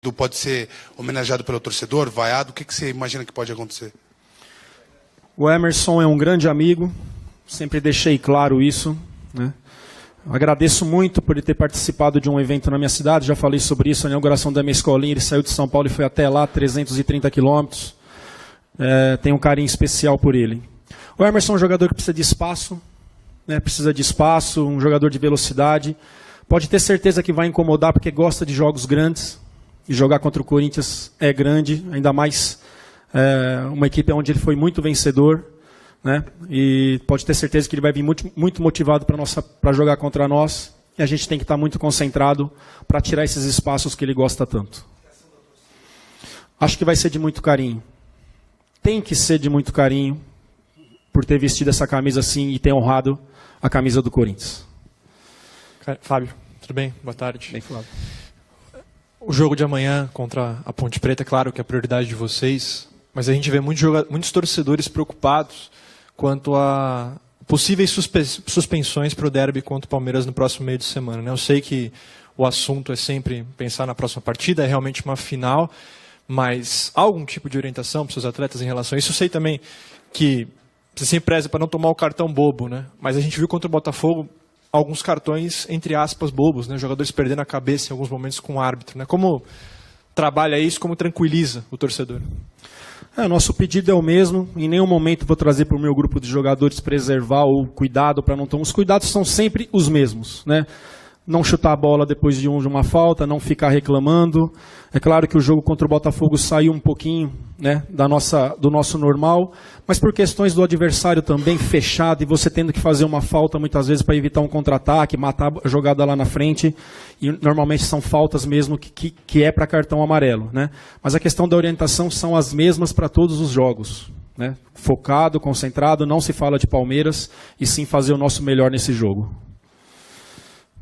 pode ser homenageado pelo torcedor, vaiado? O que você imagina que pode acontecer? O Emerson é um grande amigo, sempre deixei claro isso, né? Agradeço muito por ele ter participado de um evento na minha cidade, já falei sobre isso, a inauguração da minha escolinha, ele saiu de São Paulo e foi até lá, 330 quilômetros. Tenho um carinho especial por ele. O Emerson é um jogador que precisa de espaço, né? Precisa de espaço, um jogador de velocidade. Pode ter certeza que vai incomodar porque gosta de jogos grandes. E jogar contra o Corinthians é grande, ainda mais uma equipe onde ele foi muito vencedor, né? E pode ter certeza que ele vai vir muito motivado para jogar contra nós. E a gente tem que estar muito concentrado para tirar esses espaços que ele gosta tanto. Acho que vai ser de muito carinho. Tem que ser de muito carinho por ter vestido essa camisa assim e ter honrado a camisa do Corinthians. Fábio, tudo bem? Boa tarde. Bem falado. O jogo de amanhã contra a Ponte Preta, é claro que é a prioridade de vocês, mas a gente vê muitos torcedores preocupados quanto a possíveis suspensões para o derby contra o Palmeiras no próximo meio de semana, né? Eu sei que o assunto é sempre pensar na próxima partida, é realmente uma final, mas há algum tipo de orientação para os seus atletas em relação a isso? Eu sei também que você sempre preza para não tomar o cartão bobo, né? Mas a gente viu contra o Botafogo alguns cartões, entre aspas, bobos, né? Jogadores perdendo a cabeça em alguns momentos com o árbitro, né? Como trabalha isso, como tranquiliza o torcedor? Nosso pedido é o mesmo. Em nenhum momento vou trazer para o meu grupo de jogadores preservar ou cuidado para não tomar. Os cuidados são sempre os mesmos, né? Não chutar a bola depois de uma falta, não ficar reclamando. É claro que o jogo contra o Botafogo saiu um pouquinho, né, do nosso normal, mas por questões do adversário também fechado e você tendo que fazer uma falta muitas vezes para evitar um contra-ataque, matar a jogada lá na frente, e normalmente são faltas mesmo que é para cartão amarelo, né? Mas a questão da orientação são as mesmas para todos os jogos, né? Focado, concentrado, não se fala de Palmeiras e sim fazer o nosso melhor nesse jogo.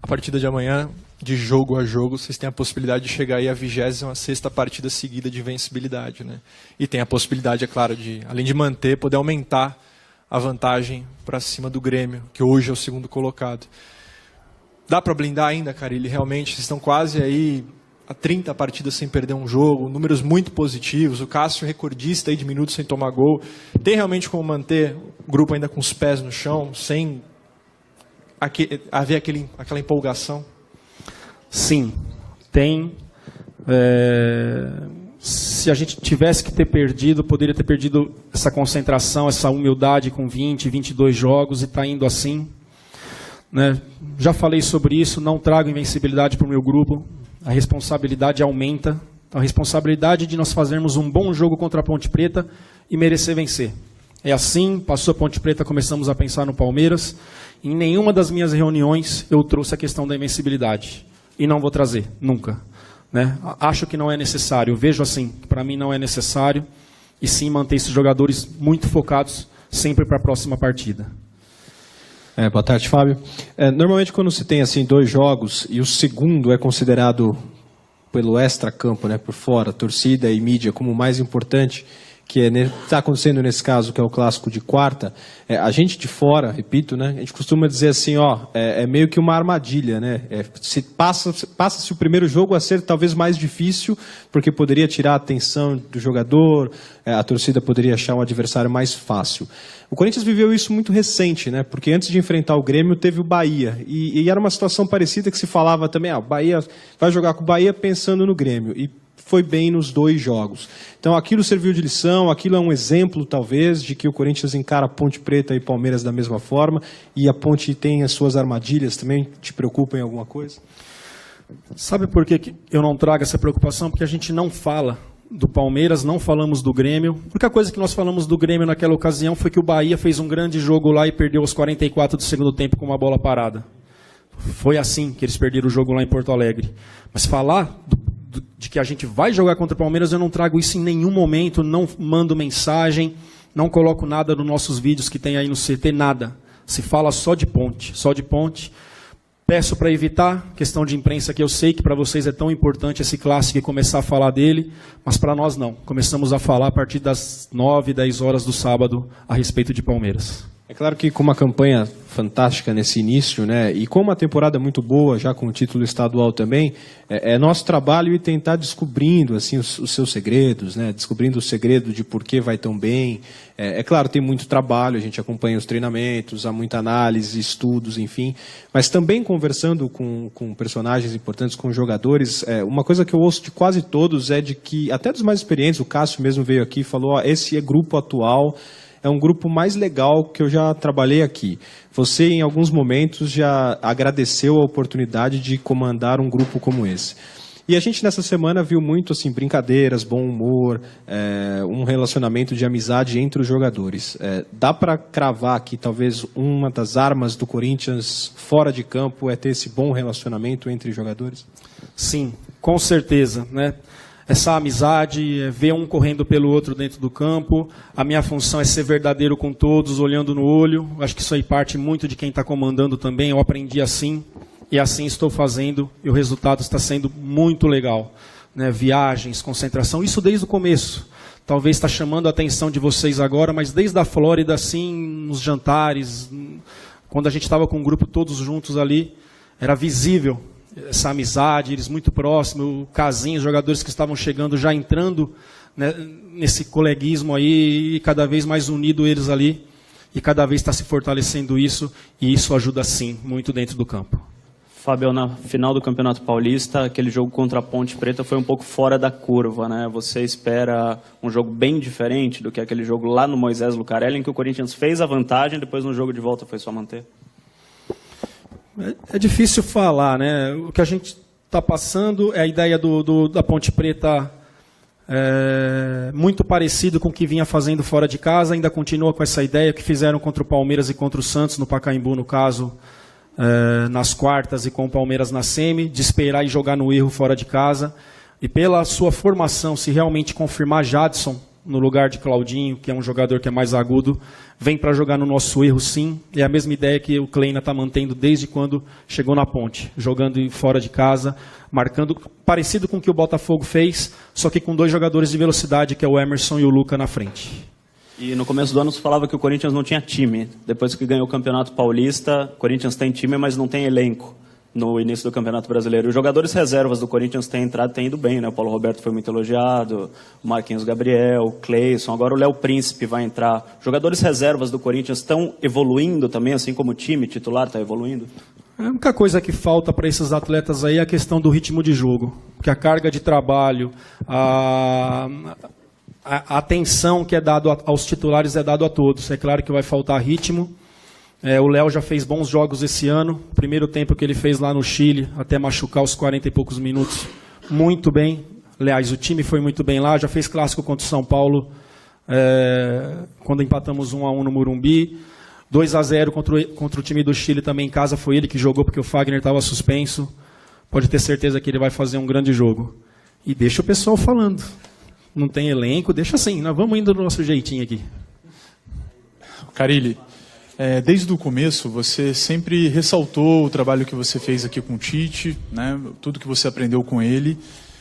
A partida de amanhã, de jogo a jogo, vocês têm a possibilidade de chegar aí à 26ª partida seguida de vencibilidade, né? E tem a possibilidade, é claro, de, além de manter, poder aumentar a vantagem para cima do Grêmio, que hoje é o segundo colocado. Dá para blindar ainda, Carille? Realmente, vocês estão quase aí a 30 partidas sem perder um jogo, números muito positivos, o Cássio recordista aí de minutos sem tomar gol. Tem realmente como manter o grupo ainda com os pés no chão, sem haver aquela empolgação? Sim, tem. Se a gente tivesse que ter perdido, poderia ter perdido essa concentração, essa humildade com 20, 22 jogos e está indo assim, né? Já falei sobre isso, não trago invencibilidade para o meu grupo, a responsabilidade aumenta, a responsabilidade de nós fazermos um bom jogo contra a Ponte Preta e merecer vencer. É assim, passou a Ponte Preta, começamos a pensar no Palmeiras. Em nenhuma das minhas reuniões eu trouxe a questão da invencibilidade. E não vou trazer, nunca, né? Acho que não é necessário, vejo assim, para mim não é necessário. E sim manter esses jogadores muito focados sempre para a próxima partida. Boa tarde, Fábio. Normalmente quando se tem assim 2 jogos e o segundo é considerado pelo extra-campo, né, por fora, torcida e mídia, como o mais importante, que está acontecendo nesse caso, que é o clássico de quarta, a gente de fora, repito, né, a gente costuma dizer assim, é meio que uma armadilha, né? Passa-se o primeiro jogo a ser talvez mais difícil, porque poderia tirar a atenção do jogador, a torcida poderia achar um adversário mais fácil. O Corinthians viveu isso muito recente, né? Porque antes de enfrentar o Grêmio teve o Bahia, e era uma situação parecida que se falava também, o Bahia vai jogar com o Bahia pensando no Grêmio, e foi bem nos 2 jogos. Então aquilo serviu de lição, aquilo é um exemplo talvez de que o Corinthians encara Ponte Preta e Palmeiras da mesma forma, e a Ponte tem as suas armadilhas também. Te preocupa em alguma coisa? Sabe por que eu não trago essa preocupação? Porque a gente não fala do Palmeiras, não falamos do Grêmio. A única coisa que nós falamos do Grêmio naquela ocasião foi que o Bahia fez um grande jogo lá e perdeu aos 44 do segundo tempo com uma bola parada. Foi assim que eles perderam o jogo lá em Porto Alegre. Mas falar de que a gente vai jogar contra o Palmeiras, eu não trago isso em nenhum momento, não mando mensagem, não coloco nada nos nossos vídeos que tem aí no CT, nada. Se fala só de Ponte, só de Ponte. Peço para evitar questão de imprensa, que eu sei que para vocês é tão importante esse clássico e começar a falar dele, mas para nós não. Começamos a falar a partir das 9, 10 horas do sábado a respeito de Palmeiras. É claro que com uma campanha fantástica nesse início, né, e com uma temporada muito boa, já com o título estadual também, é nosso trabalho ir tentar descobrindo assim, os seus segredos, né, descobrindo o segredo de por que vai tão bem. É claro, tem muito trabalho, a gente acompanha os treinamentos, há muita análise, estudos, enfim, mas também conversando com personagens importantes, com jogadores, uma coisa que eu ouço de quase todos é de que, até dos mais experientes, o Cássio mesmo veio aqui e falou, ó, esse grupo atual é um grupo mais legal que eu já trabalhei aqui. Você, em alguns momentos, já agradeceu a oportunidade de comandar um grupo como esse. E a gente, nessa semana, viu muito assim, brincadeiras, bom humor, um relacionamento de amizade entre os jogadores. Dá para cravar que talvez uma das armas do Corinthians fora de campo é ter esse bom relacionamento entre jogadores? Sim, com certeza, né? Essa amizade, ver um correndo pelo outro dentro do campo. A minha função é ser verdadeiro com todos, olhando no olho. Acho que isso aí parte muito de quem está comandando também. Eu aprendi assim e assim estou fazendo e o resultado está sendo muito legal, né? Viagens, concentração, isso desde o começo. Talvez está chamando a atenção de vocês agora, mas desde a Flórida, assim, nos jantares, quando a gente estava com o grupo todos juntos ali, era visível essa amizade, eles muito próximos, o Casinho, os jogadores que estavam chegando, já entrando, né, nesse coleguismo aí, e cada vez mais unido eles ali, e cada vez está se fortalecendo isso, e isso ajuda sim, muito dentro do campo. Fábio, na final do Campeonato Paulista, aquele jogo contra a Ponte Preta foi um pouco fora da curva, né? Você espera um jogo bem diferente do que aquele jogo lá no Moisés Lucarelli, em que o Corinthians fez a vantagem, depois no jogo de volta foi só manter? É difícil falar, né? O que a gente está passando é a ideia da Ponte Preta muito parecido com o que vinha fazendo fora de casa, ainda continua com essa ideia que fizeram contra o Palmeiras e contra o Santos, no Pacaembu, no caso, nas quartas e com o Palmeiras na semi, de esperar e jogar no erro fora de casa. E pela sua formação, se realmente confirmar Jadson no lugar de Claudinho, que é um jogador que é mais agudo, vem para jogar no nosso erro, sim. É a mesma ideia que o Kleina está mantendo desde quando chegou na Ponte, jogando fora de casa, marcando parecido com o que o Botafogo fez, só que com dois jogadores de velocidade, que é o Emerson e o Luca na frente. E no começo do ano se falava que o Corinthians não tinha time. Depois que ganhou o Campeonato Paulista, o Corinthians tem time, mas não tem elenco no início do Campeonato Brasileiro. Os jogadores reservas do Corinthians têm entrado, têm ido bem, né? O Paulo Roberto foi muito elogiado, o Marquinhos Gabriel, o Cleison, agora o Léo Príncipe vai entrar. Jogadores reservas do Corinthians estão evoluindo também, assim como o time titular está evoluindo? A única coisa que falta para esses atletas aí é a questão do ritmo de jogo, porque a carga de trabalho, a atenção que é dado aos titulares é dado a todos. É claro que vai faltar ritmo. O Léo já fez bons jogos esse ano. O primeiro tempo que ele fez lá no Chile, até machucar os 40 e poucos minutos, muito bem. Aliás, o time foi muito bem lá. Já fez clássico contra o São Paulo, quando empatamos 1-1 no Morumbi. 2-0 contra o time do Chile também em casa. Foi ele que jogou porque o Fagner estava suspenso. Pode ter certeza que ele vai fazer um grande jogo. E deixa o pessoal falando. Não tem elenco, deixa assim. Nós vamos indo do nosso jeitinho aqui. Carille, desde o começo, você sempre ressaltou o trabalho que você fez aqui com o Tite, né? Tudo que você aprendeu com ele.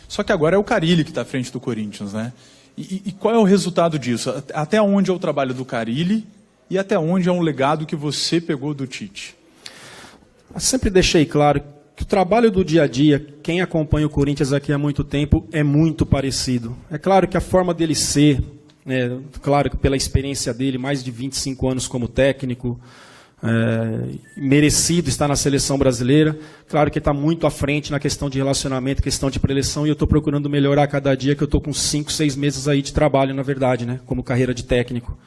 Só que agora é o Carille que está à frente do Corinthians, né? E qual é o resultado disso? Até onde é o trabalho do Carille e até onde é um legado que você pegou do Tite? Eu sempre deixei claro que o trabalho do dia a dia, quem acompanha o Corinthians aqui há muito tempo, é muito parecido. É claro que a forma dele ser, claro que pela experiência dele, mais de 25 anos como técnico, merecido estar na seleção brasileira. Claro que está muito à frente na questão de relacionamento, questão de preleção, e eu estou procurando melhorar a cada dia, que eu estou com 5, 6 meses aí de trabalho, na verdade, né, como carreira de técnico.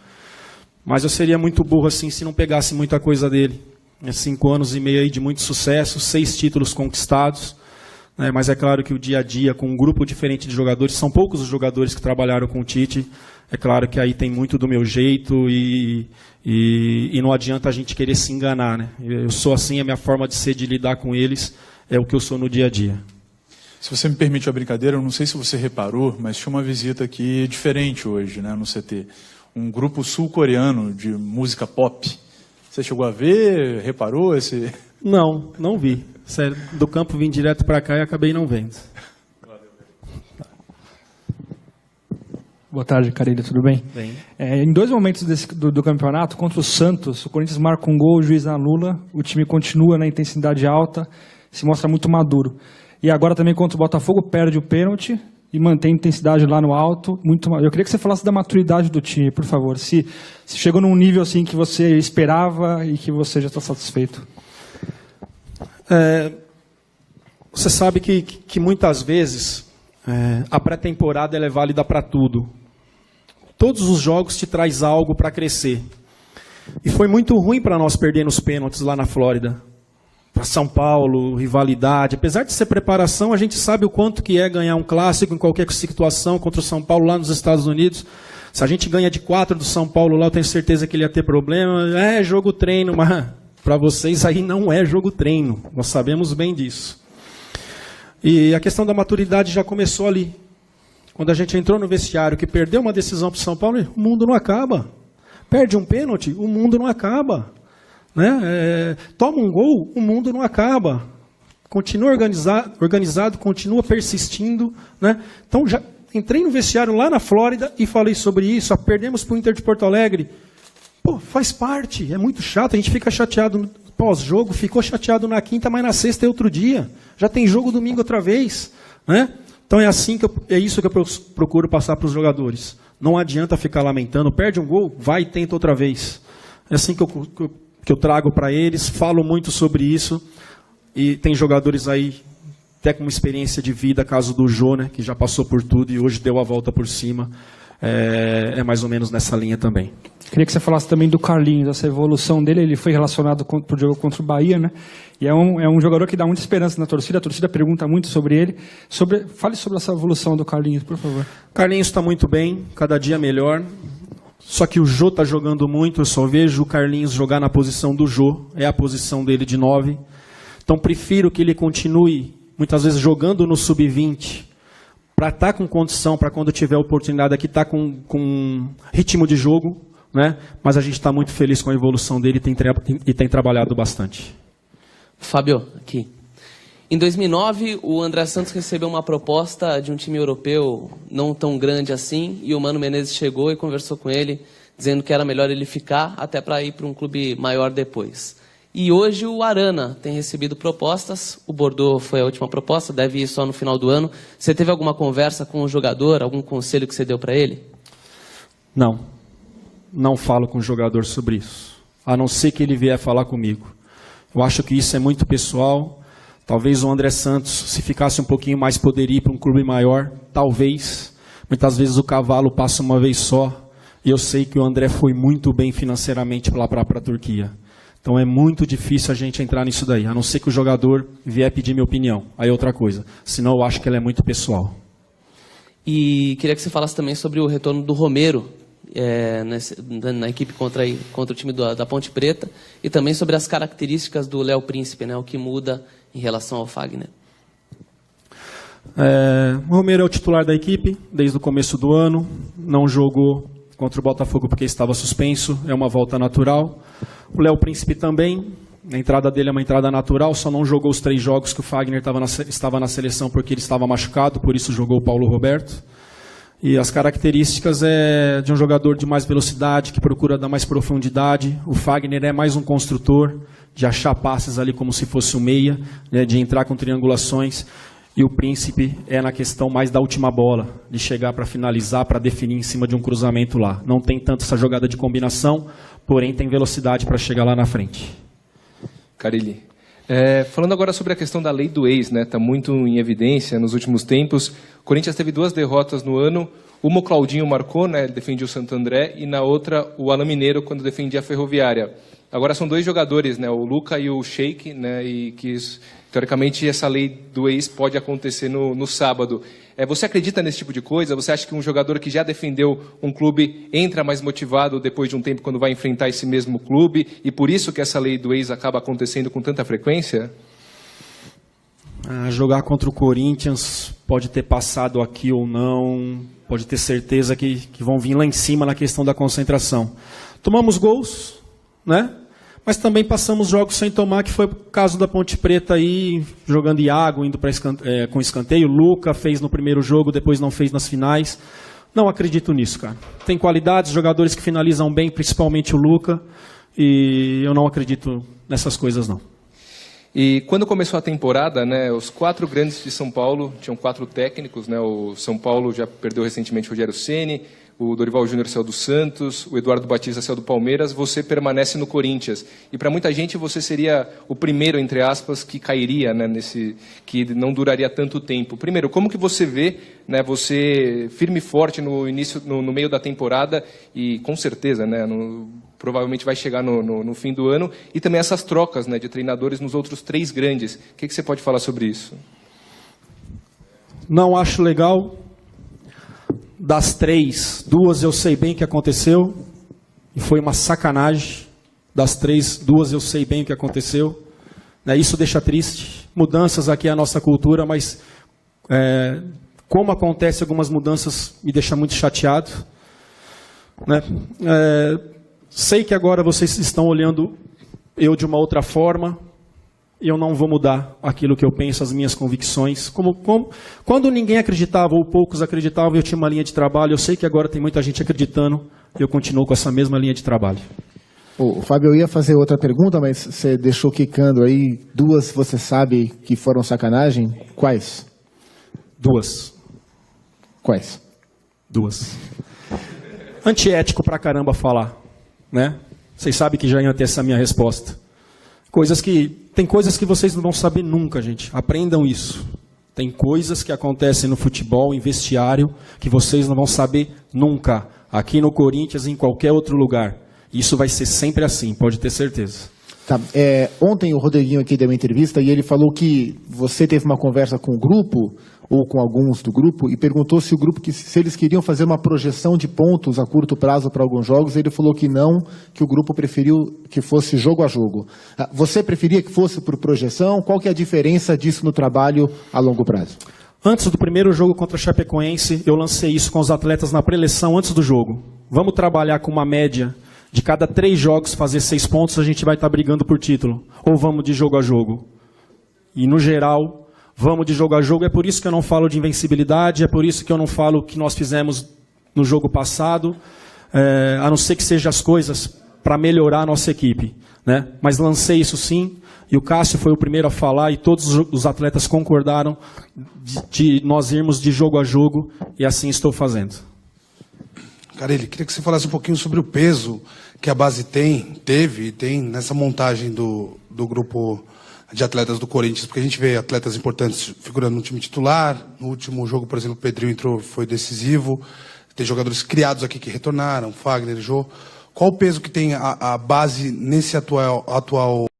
Mas eu seria muito burro assim se não pegasse muita coisa dele. 5 anos e meio aí de muito sucesso, 6 títulos conquistados. Mas é claro que o dia a dia, com um grupo diferente de jogadores, são poucos os jogadores que trabalharam com o Tite. É claro que aí tem muito do meu jeito e não adianta a gente querer se enganar, né? Eu sou assim, a minha forma de ser, de lidar com eles, é o que eu sou no dia a dia. Se você me permite a brincadeira, eu não sei se você reparou, mas tinha uma visita aqui diferente hoje, né, no CT. Um grupo sul-coreano de música pop. Você chegou a ver, reparou esse... Não, não vi. Do campo vim direto para cá e acabei não vendo. Boa Boa tarde, Carille, tudo bem? Bem. Em dois momentos do campeonato, contra o Santos, o Corinthians marca um gol, o juiz anula, o time continua na intensidade alta, se mostra muito maduro. E agora também contra o Botafogo, perde o pênalti e mantém a intensidade lá no alto. Eu queria que você falasse da maturidade do time, por favor. Se chegou num nível assim que você esperava e que você já está satisfeito. Você sabe que muitas vezes a pré-temporada ela é válida para tudo. Todos os jogos te traz algo para crescer. E foi muito ruim para nós perder nos pênaltis lá na Flórida. Para São Paulo, rivalidade. Apesar de ser preparação, a gente sabe o quanto que é ganhar um clássico em qualquer situação contra o São Paulo lá nos Estados Unidos. Se a gente ganha de 4 do São Paulo lá, eu tenho certeza que ele ia ter problema. É jogo treino, mas para vocês aí não é jogo treino. Nós sabemos bem disso. E a questão da maturidade já começou ali. Quando a gente entrou no vestiário, que perdeu uma decisão para o São Paulo, o mundo não acaba. Perde um pênalti, o mundo não acaba. Né? Toma um gol, o mundo não acaba. Continua organizado, continua persistindo. Né? Então, já entrei no vestiário lá na Flórida e falei sobre isso. Perdemos para o Inter de Porto Alegre. Pô, faz parte, é muito chato. A gente fica chateado no pós-jogo, ficou chateado na quinta, mas na sexta é outro dia. Já tem jogo domingo outra vez. Né? Então, é isso que eu procuro passar para os jogadores. Não adianta ficar lamentando. Perde um gol, vai e tenta outra vez. É assim que eu trago para eles, falo muito sobre isso, e tem jogadores aí, até com uma experiência de vida, caso do Jô, né, que já passou por tudo e hoje deu a volta por cima, é mais ou menos nessa linha também. Queria que você falasse também do Carlinhos, essa evolução dele. Ele foi relacionado para o jogo contra o Bahia, né? E é um jogador que dá muita esperança na torcida. A torcida pergunta muito sobre ele. Fale sobre essa evolução do Carlinhos, por favor. Carlinhos está muito bem, cada dia melhor. Só que o Jô está jogando muito, eu só vejo o Carlinhos jogar na posição do Jô, é a posição dele de 9. Então prefiro que ele continue, muitas vezes, jogando no sub-20, para estar com condição, para quando tiver oportunidade aqui, estar com ritmo de jogo, né? Mas a gente está muito feliz com a evolução dele e tem trabalhado bastante. Fábio, aqui. Em 2009, o André Santos recebeu uma proposta de um time europeu não tão grande assim, e o Mano Menezes chegou e conversou com ele, dizendo que era melhor ele ficar até para ir para um clube maior depois. E hoje o Arana tem recebido propostas, o Bordeaux foi a última proposta, deve ir só no final do ano. Você teve alguma conversa com o jogador, algum conselho que você deu para ele? Não falo com o jogador sobre isso, a não ser que ele vier falar comigo. Eu acho que isso é muito pessoal. Talvez o André Santos, se ficasse um pouquinho mais, poderia ir para um clube maior. Talvez. Muitas vezes o cavalo passa uma vez só. E eu sei que o André foi muito bem financeiramente lá para a Turquia. Então é muito difícil a gente entrar nisso daí. A não ser que o jogador vier pedir minha opinião. Aí é outra coisa. Senão eu acho que ela é muito pessoal. E queria que você falasse também sobre o retorno do Romero na equipe contra o time da Ponte Preta. E também sobre as características do Léo Príncipe, né? O que muda em relação ao Fagner. O Romero é o titular da equipe desde o começo do ano. Não jogou contra o Botafogo porque estava suspenso. É uma volta natural. O Léo Príncipe também. A entrada dele é uma entrada natural. Só não jogou os 3 jogos que o Fagner estava na seleção porque ele estava machucado. Por isso jogou o Paulo Roberto. E as características de um jogador de mais velocidade, que procura dar mais profundidade. O Fagner é mais um construtor, de achar passes ali como se fosse um meia, né, de entrar com triangulações. E o Príncipe é na questão mais da última bola, de chegar para finalizar, para definir em cima de um cruzamento lá. Não tem tanto essa jogada de combinação, porém tem velocidade para chegar lá na frente. Carille, falando agora sobre a questão da lei do ex, né? Está muito em evidência nos últimos tempos. O Corinthians teve 2 derrotas no ano. Uma o Claudinho marcou, né? Ele defendia o Santo André, e na outra o Alain Mineiro, quando defendia a Ferroviária. Agora são 2 jogadores, né? O Luca e o Sheik, né? E que teoricamente essa lei do ex pode acontecer no sábado. Você acredita nesse tipo de coisa? Você acha que um jogador que já defendeu um clube entra mais motivado depois de um tempo quando vai enfrentar esse mesmo clube, e por isso que essa lei do ex acaba acontecendo com tanta frequência? Jogar contra o Corinthians pode ter passado aqui ou não, pode ter certeza que vão vir lá em cima na questão da concentração. Tomamos gols, né? Mas também passamos jogos sem tomar, que foi o caso da Ponte Preta aí, jogando Iago, indo com escanteio. Luca fez no primeiro jogo, depois não fez nas finais. Não acredito nisso, cara. Tem qualidades, jogadores que finalizam bem, principalmente o Luca, e eu não acredito nessas coisas, não. E quando começou a temporada, né, os 4 grandes de São Paulo tinham 4 técnicos, né, o São Paulo já perdeu recentemente o Rogério Ceni, o Dorival Júnior saiu do Santos, o Eduardo Batista saiu do Palmeiras, você permanece no Corinthians. E para muita gente você seria o primeiro, entre aspas, que cairia, né, que não duraria tanto tempo. Primeiro, como que você vê, né, você firme e forte no início, no meio da temporada e com certeza, né, provavelmente vai chegar no fim do ano, e também essas trocas, né, de treinadores nos outros 3 grandes. O que você pode falar sobre isso? Não acho legal. Das 3, 2 eu sei bem o que aconteceu, e foi uma sacanagem. Das 3, 2 eu sei bem o que aconteceu. Isso deixa triste. Mudanças aqui é a nossa cultura, mas como acontece algumas mudanças me deixa muito chateado. Sei que agora vocês estão olhando eu de uma outra forma, e eu não vou mudar aquilo que eu penso, as minhas convicções. Quando ninguém acreditava, ou poucos acreditavam, eu tinha uma linha de trabalho. Eu sei que agora tem muita gente acreditando, e eu continuo com essa mesma linha de trabalho. Fábio, eu ia fazer outra pergunta, mas você deixou quicando aí. 2 você sabe que foram sacanagem? Quais? 2. Quais? 2. Antiético pra caramba falar, né? Vocês sabem que já ia ter essa minha resposta. Tem coisas que vocês não vão saber nunca, gente. Aprendam isso. Tem coisas que acontecem no futebol, em vestiário, que vocês não vão saber nunca. Aqui no Corinthians e em qualquer outro lugar. Isso vai ser sempre assim, pode ter certeza. Tá. Ontem o Rodriguinho aqui deu uma entrevista e ele falou que você teve uma conversa com o grupo, ou com alguns do grupo, e perguntou se o grupo, se eles queriam fazer uma projeção de pontos a curto prazo para alguns jogos. Ele falou que não, que o grupo preferiu que fosse jogo a jogo. Você preferia que fosse por projeção? Qual que é a diferença disso no trabalho a longo prazo? Antes do primeiro jogo contra a Chapecoense, eu lancei isso com os atletas na preleção antes do jogo. Vamos trabalhar com uma média de cada 3 jogos fazer 6 pontos, a gente vai estar brigando por título. Ou vamos de jogo a jogo? E no geral, vamos de jogo a jogo. É por isso que eu não falo de invencibilidade, é por isso que eu não falo o que nós fizemos no jogo passado, a não ser que sejam as coisas para melhorar a nossa equipe, né? Mas lancei isso sim, e o Cássio foi o primeiro a falar, e todos os atletas concordaram de nós irmos de jogo a jogo, e assim estou fazendo. Carille, queria que você falasse um pouquinho sobre o peso que a base teve e tem nessa montagem do grupo de atletas do Corinthians, porque a gente vê atletas importantes figurando no time titular. No último jogo, por exemplo, o Pedrinho entrou, foi decisivo. Tem jogadores criados aqui que retornaram, Fagner, Jô. Qual o peso que tem a base nesse atual